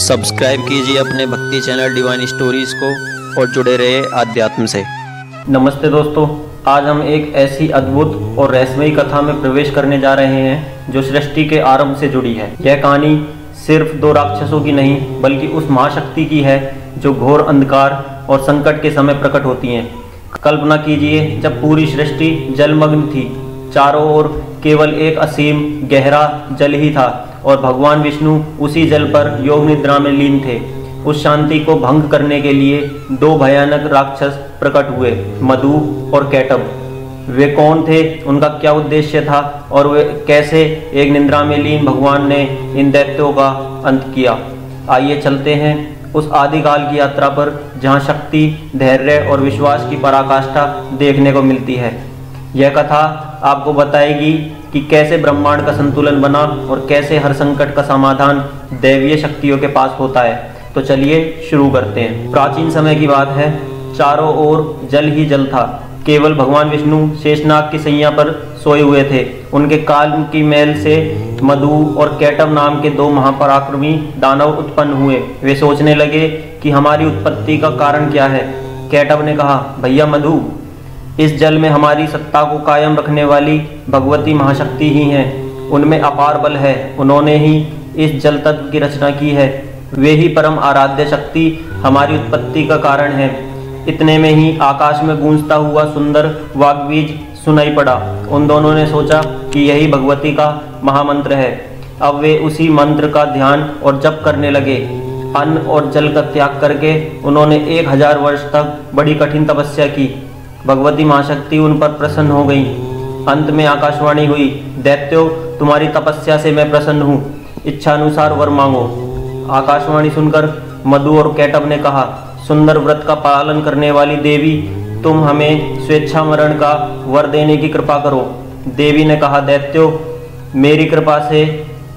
Subscribe कीजिए अपने भक्ति चैनल डिवाइन स्टोरीज को और जुड़े रहे आध्यात्म से। नमस्ते दोस्तों, आज हम एक ऐसी अद्भुत और रहस्यमयी कथा में प्रवेश करने जा रहे हैं जो सृष्टि के आरंभ से जुड़ी है। यह कहानी सिर्फ दो राक्षसों की नहीं बल्कि उस महाशक्ति की है जो घोर अंधकार और संकट के समय प्रकट होती हैं। कल्पना कीजिए, जब पूरी सृष्टि जलमग्न थी, चारों ओर केवल एक असीम गहरा जल ही था और भगवान विष्णु उसी जल पर योग निद्रा में लीन थे। उस शांति को भंग करने के लिए दो भयानक राक्षस प्रकट हुए, मधु और कैटभ। वे कौन थे, उनका क्या उद्देश्य था और वे कैसे एक निद्रा में लीन भगवान ने इन दैत्यों का अंत किया। आइए चलते हैं उस आदिकाल की यात्रा पर जहां शक्ति, धैर्य और विश्वास की पराकाष्ठा देखने को मिलती है। यह कथा आपको बताएगी कि कैसे ब्रह्मांड का संतुलन बना और कैसे हर संकट का समाधान दैवीय शक्तियों के पास होता है। तो चलिए शुरू करते हैं। प्राचीन समय की बात है, चारों ओर जल ही जल था। केवल भगवान विष्णु शेषनाग की सैया पर सोए हुए थे। उनके काल की मैल से मधु और कैटभ नाम के दो महापराक्रमी दानव उत्पन्न हुए। वे सोचने लगे कि हमारी उत्पत्ति का कारण क्या है। कैटभ ने कहा, भैया मधु, इस जल में हमारी सत्ता को कायम रखने वाली भगवती महाशक्ति ही हैं। उनमें अपार बल है। उन्होंने ही इस जल तत्व की रचना की है। वे ही परम आराध्य शक्ति हमारी उत्पत्ति का कारण है। इतने में ही आकाश में गूंजता हुआ सुंदर वाग्बीज सुनाई पड़ा। उन दोनों ने सोचा कि यही भगवती का महामंत्र है। अब वे उसी मंत्र का ध्यान और जप करने लगे। अन्न और जल का त्याग करके उन्होंने 1000 वर्ष तक बड़ी कठिन तपस्या की। भगवती महाशक्ति उन पर प्रसन्न हो गई। अंत में आकाशवाणी हुई, दैत्यों, तुम्हारी तपस्या से मैं प्रसन्न हूँ, इच्छा अनुसार वर मांगो। आकाशवाणी सुनकर मधु और कैटभ ने कहा, सुंदर व्रत का पालन करने वाली देवी, तुम हमें स्वेच्छा मरण का वर देने की कृपा करो। देवी ने कहा, दैत्यों, मेरी कृपा से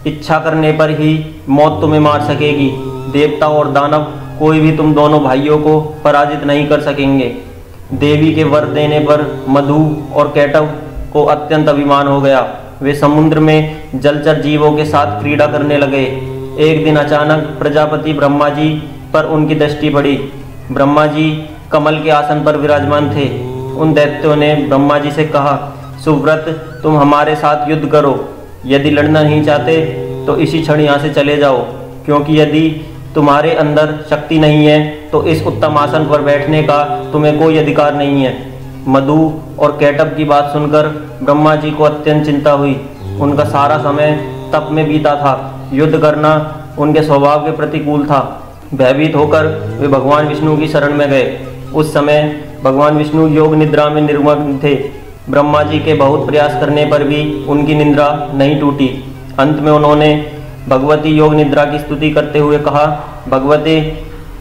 इच्छा करने पर ही मौत तुम्हें मार सकेगी। देवता और दानव कोई भी तुम दोनों भाइयों को पराजित नहीं कर सकेंगे। देवी के वर देने पर मधु और कैटभ को अत्यंत अभिमान हो गया। वे समुद्र में जलचर जीवों के साथ क्रीड़ा करने लगे। एक दिन अचानक प्रजापति ब्रह्मा जी पर उनकी दृष्टि पड़ी। ब्रह्मा जी कमल के आसन पर विराजमान थे। उन दैत्यों ने ब्रह्मा जी से कहा, सुव्रत, तुम हमारे साथ युद्ध करो। यदि लड़ना नहीं चाहते तो इसी क्षण यहाँ से चले जाओ, क्योंकि यदि तुम्हारे अंदर शक्ति नहीं है तो इस उत्तम आसन पर बैठने का तुम्हें कोई अधिकार नहीं है। मधु और कैटभ की बात सुनकर ब्रह्मा जी को अत्यंत चिंता हुई। उनका सारा समय तप में बीता था। युद्ध करना उनके स्वभाव के प्रतिकूल था। भयभीत होकर वे भगवान विष्णु की शरण में गए। उस समय भगवान विष्णु योग निद्रा में निर्मग्न थे। ब्रह्मा जी के बहुत प्रयास करने पर भी उनकी निद्रा नहीं टूटी। अंत में उन्होंने भगवती योग निद्रा की स्तुति करते हुए कहा, भगवती,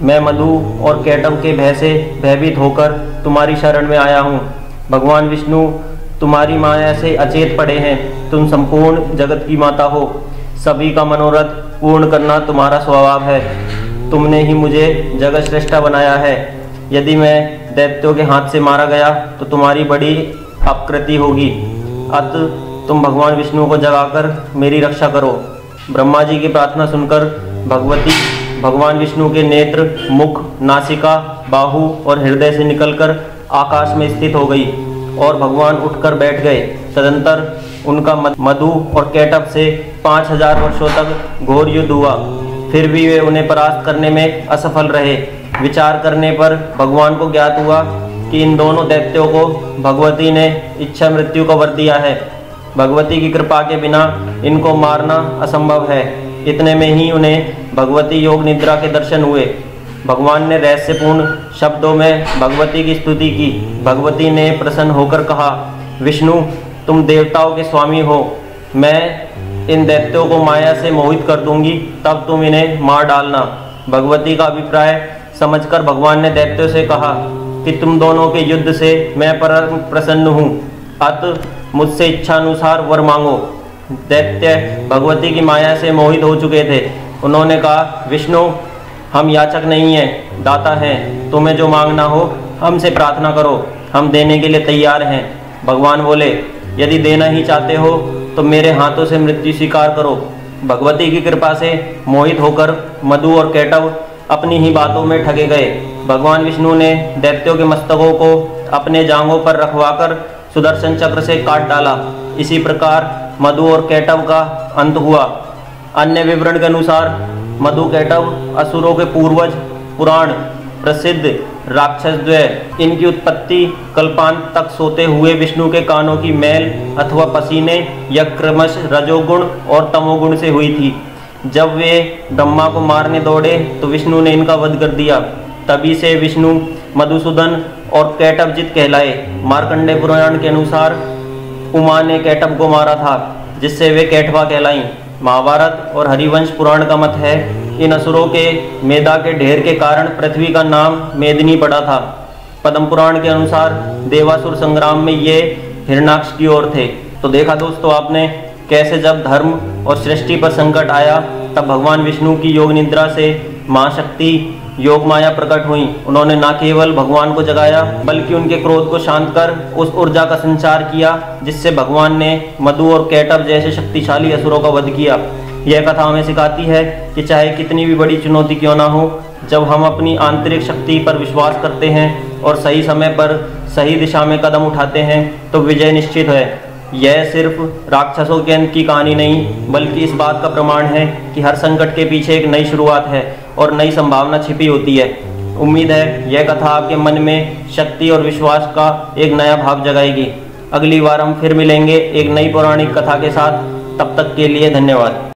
मैं मधु और कैटभ के भय से भयभीत होकर तुम्हारी शरण में आया हूँ। भगवान विष्णु तुम्हारी माया से अचेत पड़े हैं। तुम संपूर्ण जगत की माता हो। सभी का मनोरथ पूर्ण करना तुम्हारा स्वभाव है। तुमने ही मुझे जगत श्रेष्ठा बनाया है। यदि मैं दैत्यों के हाथ से मारा गया तो तुम्हारी बड़ी अपकृति होगी। अतः तुम भगवान विष्णु को जगाकर मेरी रक्षा करो। ब्रह्मा जी की प्रार्थना सुनकर भगवती भगवान विष्णु के नेत्र, मुख, नासिका, बाहु और हृदय से निकलकर आकाश में स्थित हो गई और भगवान उठकर बैठ गए। तदंतर उनका मधु और कैटभ से 5000 वर्षों तक घोर युद्ध हुआ। फिर भी वे उन्हें परास्त करने में असफल रहे। विचार करने पर भगवान को ज्ञात हुआ कि इन दोनों दैत्यों को भगवती ने इच्छा मृत्यु का वर दिया है। भगवती की कृपा के बिना इनको मारना असंभव है। इतने में ही उन्हें भगवती योग निद्रा के दर्शन हुए। भगवान ने रहस्यपूर्ण शब्दों में भगवती की स्तुति की। भगवती ने प्रसन्न होकर कहा, विष्णु, तुम देवताओं के स्वामी हो। मैं इन दैत्यों को माया से मोहित कर दूंगी, तब तुम इन्हें मार डालना। भगवती का अभिप्राय समझकर भगवान ने दैत्यों से कहा कि तुम दोनों के युद्ध से मैं परम प्रसन्न हूँ। अतः मुझसे इच्छा अनुसार वर मांगो। दैत्य भगवती की माया से मोहित हो चुके थे। उन्होंने कहा, विष्णु, हम याचक नहीं हैं, दाता हैं। तुम्हें जो मांगना हो हमसे प्रार्थना करो, हम देने के लिए तैयार हैं। भगवान बोले, यदि देना ही चाहते हो तो मेरे हाथों से मृत्यु स्वीकार करो। भगवती की कृपा से मोहित होकर मधु और केटव अपनी ही बातों में ठगे गए। भगवान विष्णु ने दैत्यों के मस्तकों को अपने जांघों पर रखवाकर सुदर्शन चक्र से काट डाला। इसी प्रकार मधु और केटव का अंत हुआ। अन्य विवरण के अनुसार मधु केटव असुरों के पूर्वज पुराण प्रसिद्ध राक्षस द्वय। इनकी उत्पत्ति कल्पांत तक सोते हुए विष्णु के कानों की मैल अथवा पसीने या क्रमश रजोगुण और तमोगुण से हुई थी। जब वे ब्रह्मा को मारने दौड़े तो विष्णु ने इनका वध कर दिया। तभी से विष्णु मधुसूदन और कैटभजित कहलाए। मार्कंडेय पुराण के अनुसार उमा ने कैटभ को मारा था, जिससे वे कैटभा कहलाई। महाभारत और हरिवंश पुराण का मत है इन असुरों के मेदा के ढेर के कारण पृथ्वी का नाम मेदिनी पड़ा था। पद्म पुराण के अनुसार देवासुर संग्राम में ये हिरण्याक्ष की ओर थे। तो देखा दोस्तों आपने कैसे जब धर्म और सृष्टि पर संकट आया तब भगवान विष्णु की योग निद्रा से महाशक्ति योग माया प्रकट हुई। उन्होंने न केवल भगवान को जगाया बल्कि उनके क्रोध को शांत कर उस ऊर्जा का संचार किया जिससे भगवान ने मधु और कैटभ जैसे शक्तिशाली असुरों का वध किया। यह कथा हमें सिखाती है कि चाहे कितनी भी बड़ी चुनौती क्यों ना हो, जब हम अपनी आंतरिक शक्ति पर विश्वास करते हैं और सही समय पर सही दिशा में कदम उठाते हैं तो विजय निश्चित है। यह सिर्फ राक्षसों के अंत की कहानी नहीं बल्कि इस बात का प्रमाण है कि हर संकट के पीछे एक नई शुरुआत है और नई संभावना छिपी होती है। उम्मीद है यह कथा आपके मन में शक्ति और विश्वास का एक नया भाव जगाएगी। अगली बार हम फिर मिलेंगे एक नई पौराणिक कथा के साथ। तब तक के लिए धन्यवाद।